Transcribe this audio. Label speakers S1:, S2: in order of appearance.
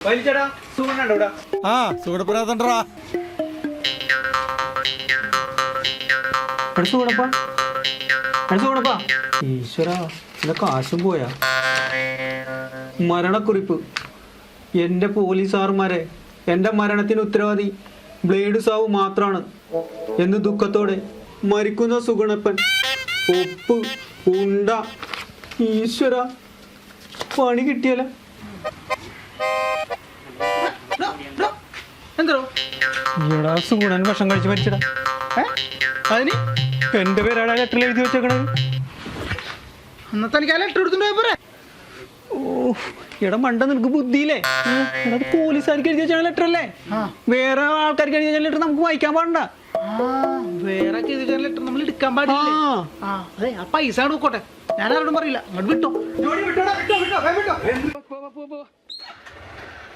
S1: വലിച്ചടാ സുഖണ്ടോ ഇവിടെ?
S2: ആ സുഖപ്പെടാത്തണ്ടാ
S1: ഈശ്വര കാശും പോയാ. മരണക്കുറിപ്പ്. എന്റെ പോലീസുകാർമാരെ, എന്റെ മരണത്തിന് ഉത്തരവാദി ബ്ലേഡ് സാവു മാത്രാണ് എന്ന് ദുഃഖത്തോടെ മരിക്കുന്ന സുഗുണപ്പൻ. ഒപ്പ് ഉണ്ട. ഈശ്വര പണി കിട്ടിയല്ല. എന്തോ ഈടാ സുഗുണൻ ഭക്ഷണം കഴിച്ച് മരിച്ചടാ. അതിന് എന്റെ പേരാണ് ലെറ്ററിൽ എഴുതി വെച്ചേക്കണത്.
S3: അന്നത്തെ എനിക്ക് ആ ലെറ്റർ എടുത്തിട്ട് പോരെ.
S1: ഓ എടാ മണ്ട, നിനക്ക് ബുദ്ധിയില്ലേ? എടാ പോലീസുകാർക്ക് എഴുതി വെച്ചാൽ ലെറ്റർ അല്ലേ? വേറെ ആൾക്കാർക്ക് എഴുതി വെച്ചാൽ ലെറ്റർ നമുക്ക് വായിക്കാൻ പാടണ്ട.
S3: വേറെ ലെറ്റർ നമ്മൾ എടുക്കാൻ പാടില്ല. അതെ ആ പൈസ നോക്കോട്ടെ, ഞാൻ ആരോടും പറയില്ല. അങ്ങോട്ട് വിട്ടോ.